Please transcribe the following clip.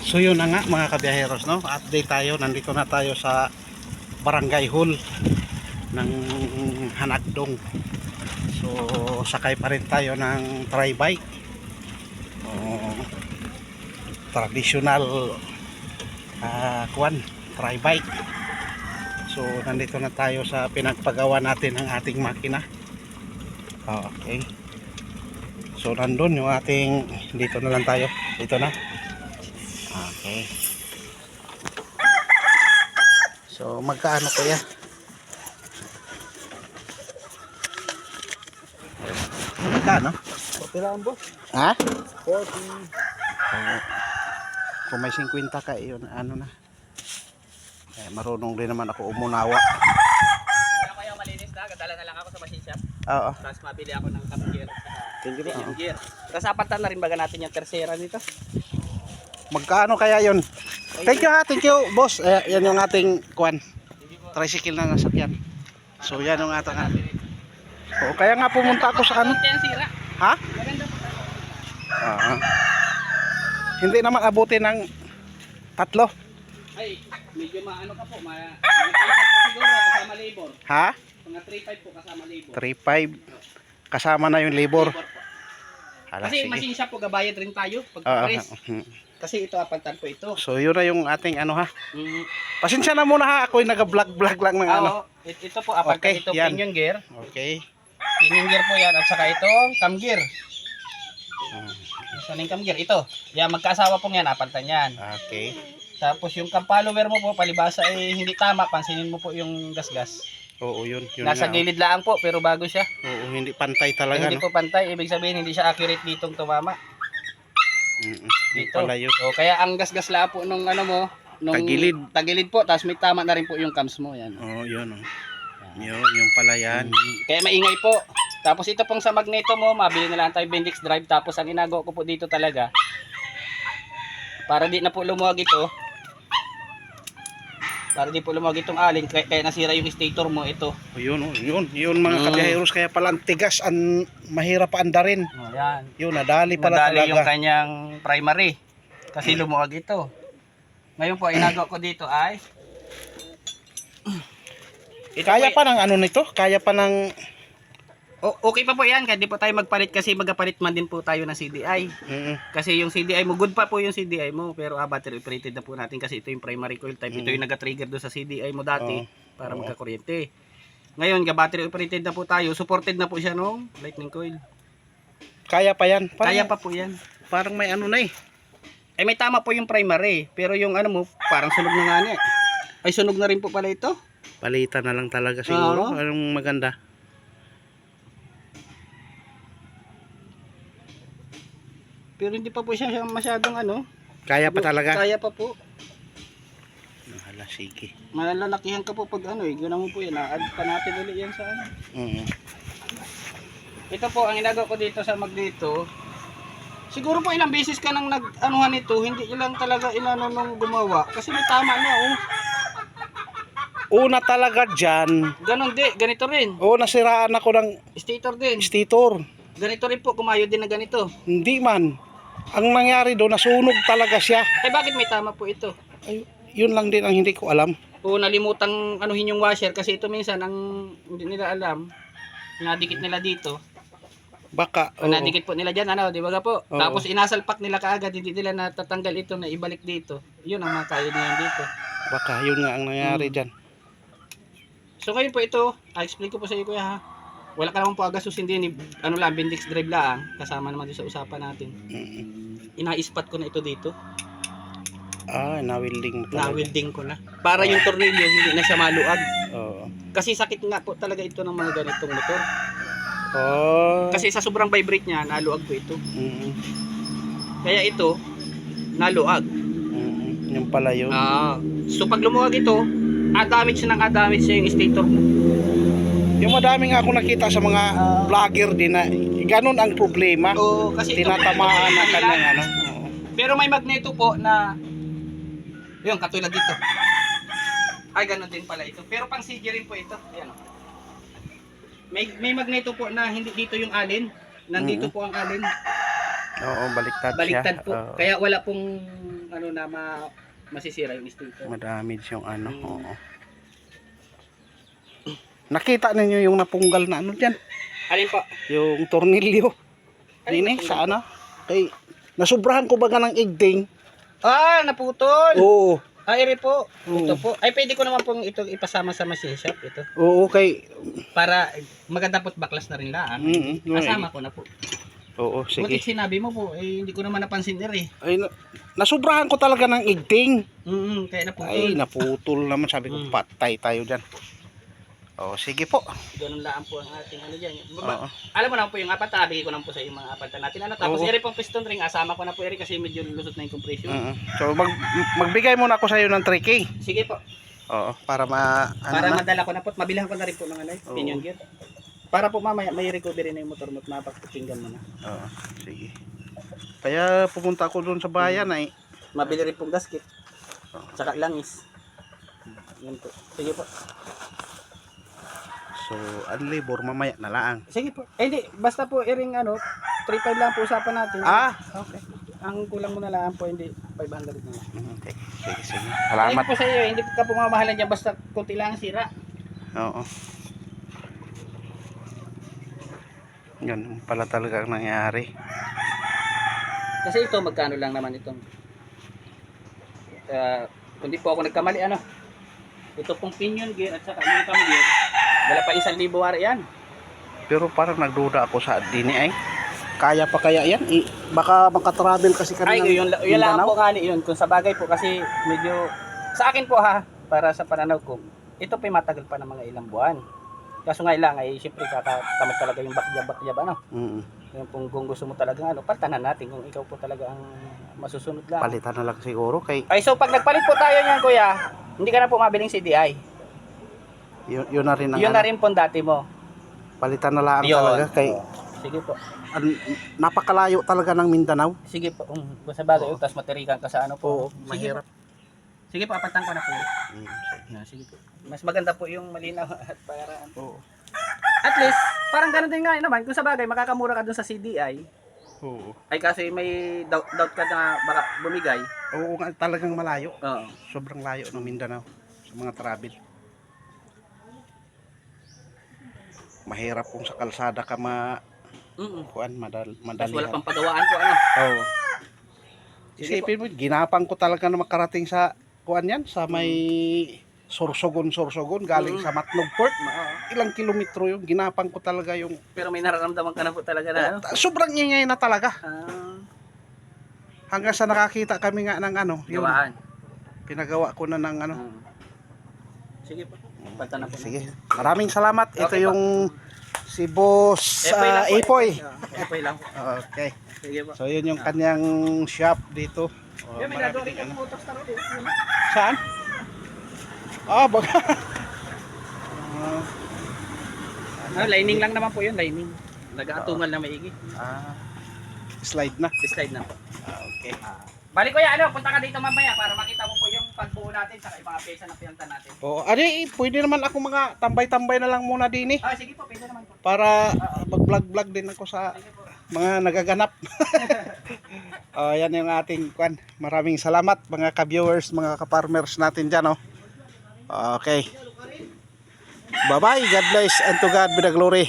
So yun na nga mga kabiyaheros, no? Update tayo, nandito na tayo sa Barangay Hall ng Hanagdong. So sakay pa rin tayo ng tri-bike. Traditional tri-bike. So nandito na tayo sa pinagpagawa natin ng ating makina. Okay. So nandun yung ating, dito na lang tayo. Dito na. Okay. So magkaano kaya? Magkano? Kailangan boss. Ha? 40. Kung may 50 ka, yun, ano na. Marunong din naman ako umunawa. Kaya kayo malinis na, gadala na lang ako sa machine shop. Oo. Tapos mabili ako ng cam gear at Thank you po. medium gear. Tapos apatan na rin baga natin yung tersera nito. Magkano kaya yun? Thank you ha, thank you boss. Yan yung ating tricycle na nasakyan. So yan yung ating kaya nga pumunta ako sa ano. Yan sira. Ha? Maganda po. Hindi naman abutin ng 3. Ay, medyo maano ka po. Mga 3.5 po siguro kasama labor. Ha? Mga 3.5 po kasama labor. 3.5 kasama na yung labor. Po. Hala, Kasi sige. machine shop po gabayad rin tayo pag press. Kasi ito apatan po ito. So yun na yung ating ano ha. Mm. Pasensya na muna ha, ako'y nag-vlog lang ng ano. Ito po apatan Okay, ito yan. pinion gear. Okay. Pinion gear po yan at saka ito cam gear. Saan yung cam gear? Ito. Yan, magkaasawa po yan, apatan yan. Okay. Tapos yung cam follower mo po, palibasa ay hindi tama. Pansinin mo po yung gasgas. Oo, yun Nasa nga, gilid lang po, pero bago siya. Oo, hindi pantay talaga, Hindi no? po pantay. Ibig sabihin, hindi siya accurate ditong tumama. Yun Dito. pala yun. O, kaya ang gasgas lang po nung ano mo, nung Tagilid. Tagilid po, tapos may tama na rin po yung cams mo. Yan. Oo, yun. Yung pala yan. Kaya maingay po. Tapos ito pong sa magneto mo, mabili na lang tayo Bendix drive. Tapos ang inago ko po dito talaga, para di na po lumuwag ito. Para di po lumuwag itong alin, kaya nasira yung stator mo ito. O, yun mga kabiyaheros, kaya pala ang tigas, mahirap andarin. O, yan. Yun, nadali pala Nadali yung talaga. kanyang primary. Kasi lumuwag ito. Ngayon po, inago ko dito ay Kaya pa ng ano nito? Kaya pa ng... okay pa po yan, kahit di po tayo magpalit kasi magapalit man din po tayo ng CDI. Kasi yung CDI mo, good pa po yung CDI mo, pero battery operated na po natin kasi ito yung primary coil type. Ito yung nag-trigger doon sa CDI mo dati para magkakuryente. Ngayon, battery operated na po tayo, supported na po siya nung lightning coil. Kaya pa yan? Kaya pa po yan. Parang may ano na eh. Eh may tama po yung primary, pero yung ano mo, parang sunog na nga niya. Ay sunog na rin po pala ito. Palitan na lang talaga siguro. Anong maganda? Pero hindi pa po siya masyadong ano. Kaya pa talaga? Kaya pa po. Hala, sige. Malalakihan ka po pag ano eh. Gano'n mo po yan. Add pa natin ulit yan sa ano. Ito po, ang inagaw ko dito sa magneto. Siguro po ilang beses ka nang nag-anuhan nito. Hindi ilang talaga inano nung gumawa. Kasi may tama na oh. Una talaga dyan. Ganon di. Ganito rin. Nasiraan ako ng Stator din. stator. Ganito rin po. Kumayo din na ganito. Hindi man. Ang nangyari doon, nasunog talaga siya. Eh bakit may tama po ito? Ay, yun lang din ang hindi ko alam. O nalimutang anuhin yung washer kasi ito minsan ang hindi nila alam. Nadikit nila dito. Baka. Nadikit po nila dyan, ano, di ba po? Oo. Tapos inasalpak nila kaagad, hindi nila natatanggal ito na ibalik dito. Yun ang mga kaya niyan dito. Baka yun nga ang nangyari dyan. So ngayon po ito, explain ko po sa iyo kuya ha. Wala ka naman po agad susindin, ano lang, Bendix drive lang. Kasama naman doon sa usapan natin. Ina-spot ko na ito dito. Na-welding mo talaga. Na-welding ko na. Para yung tornilyo hindi na siya maluag. Oo. Kasi sakit nga po talaga ito ng mga ganitong motor. Oh. Kasi sa sobrang vibrate niya, naluag po ito. Mm-mm. Kaya ito, naluag. Yung pala yun. So pag lumuwag ito, damage niya yung stator mo. Yung madami nga ako nakita sa mga vlogger din na ganun ang problema. Oo, kasi tinatamaan ng kanyang ano. Pero may magneto po na yun, katulad dito. Ay, ganun din pala ito. Pero pang CG rin po ito. Ayan o. May magneto po na hindi dito yung alin. Nandito po ang alin. Oo, baliktad Baliktad siya. po. Kaya wala pong ano na masisira yung sticker. Madamage yung ano. Mm. Oo. Nakita ninyo yung napunggal na ano dyan? Alin po? Yung tornilyo. Ay, Dini, napunggal sa po. ano? Kay, nasubrahan ko baga ng igding. Ah, naputol. Oo. Ay, iri po. Oo. Ito po. Ay, pwede ko naman pong ito ipasama sa machine shop ito. Oo, kay... Para maganda po't baklas na rin lang. Kasama ko na po. Oo, Buti sige. sinabi mo po, eh, hindi ko naman napansin iri. Ay, nasubrahan ko talaga ng igding. Kaya naputol. Ay, naputol naman. Sabi ko, patay tayo dyan. Oo, sige po. Ganun lang po ang ating ano dyan. Oo. Alam mo naman po yung apat, bigay ko naman po sa yung mga apat na natin. Ano, tapos Oo. iri pong piston ring, asama ko na po iri kasi medyo lusot na yung compression. So, magbigay muna ako sa iyo ng 3K. Sige po. Oo, para Para madala ko na po, mabilhan ko na rin po ng ano, Oo. pinion gear. Para po mamaya may recovery na yung motor mo at mapagpapinggan mo na. Oo, sige. Kaya pumunta ako doon sa bayan ay. Mabili rin pong gasket. Tsaka langis. Yan po. Sige po. So, ang labor mamaya na lang. Sige po. Eh hindi, basta po iring ano, 3.5 lang po usapan natin. Ah, Okay. Ang kulang mo na lang po, hindi 500 na lang. okay. Sige, sige. Salamat Salamat. po sa iyo, hindi ka po mamahalan dyan basta kunti lang ang sira. Oo. Yan pala talaga ang nangyari. Kasi ito, magkano lang naman itong kundi po ako nagkamali, ano, ito pong pinion gear at saka yung cam gear, wala pa 1,000 wari yan. Pero parang nagduda ako sa dini ay. Kaya pa kaya yan? Baka makatravel kasi kami Ay, yun lang Mindanao. po kani yun, kung sa bagay po kasi medyo, sa akin po ha, para sa pananaw ko, ito po matagal pa ng mga ilang buwan. Kaso nga lang ay siyempre kakatamad talaga yung bakyab ano. Yung kung gusto mo talaga ano, palitan natin kung ikaw po talaga ang masusunod lang. Palitan na lang siguro kay Ay, so pag nagpalit po tayo niyan, kuya, hindi ka na po mabiling CDI. yun na rin ang Yun ano, na rin po dati mo. palitan na lang Yun. talaga kay Sige po. napakalayo talaga ng Mindanao. Sige po. Sa bagay, Oo. tapos matirikan ka sa ano po. Oo, Sige mahirap. po. Sige po, apatan ko na po. Sige po. Mas maganda po yung malinaw at paraan. Oo. At least, parang ganun din nga naman. Kung sa bagay, makakamura ka dun sa CDI. Oo. Ay kasi may doubt ka na baka bumigay. Oo, nga, talagang malayo. Oo. Sobrang layo ng Mindanao sa mga travel. Mahirap kung sa kalsada ka kuan Tapos madali. wala pang pagawaan ko ano. Oo. Isipin mo, ginapang ko talaga na makarating sa kuan yan, sa may Sorsogon galing sa Matnog Port. Ilang kilometro yung ginapang ko talaga yung Pero may nararamdaman ka na po talaga na ano. sobrang ingay na talaga. Hanggang sa nakakita kami nga ng ano, yung Gawaan. pinagawa ko na ng ano. Sige po. Palitan na po. Sige, maraming salamat. Ito Okay, yung si Boss Epoy lang po. Epoy. Epoy lang po. Okay. Sige po. So yun yung kanyang shop dito. Yung may gagawin ka ng motor star ulit. Saan? Ah, baga. Lining lang naman po yun, lining. Nag-aatungal na maigi. Slide na. Slide na po. Okay. Balik ko yan, ano, punta ka dito mamaya para makita mo po yung pagbuo natin sa mga pyesa na pinunta natin. Oo, pwede naman ako mga tambay-tambay na lang muna din eh. Sige po, pwede naman po. Para mag-vlog-vlog din ako sa mga nagaganap. Yan yung ating kwan. Maraming salamat mga ka-viewers, mga ka-farmers natin dyan. Okay. Bye-bye. God bless and to God be the glory.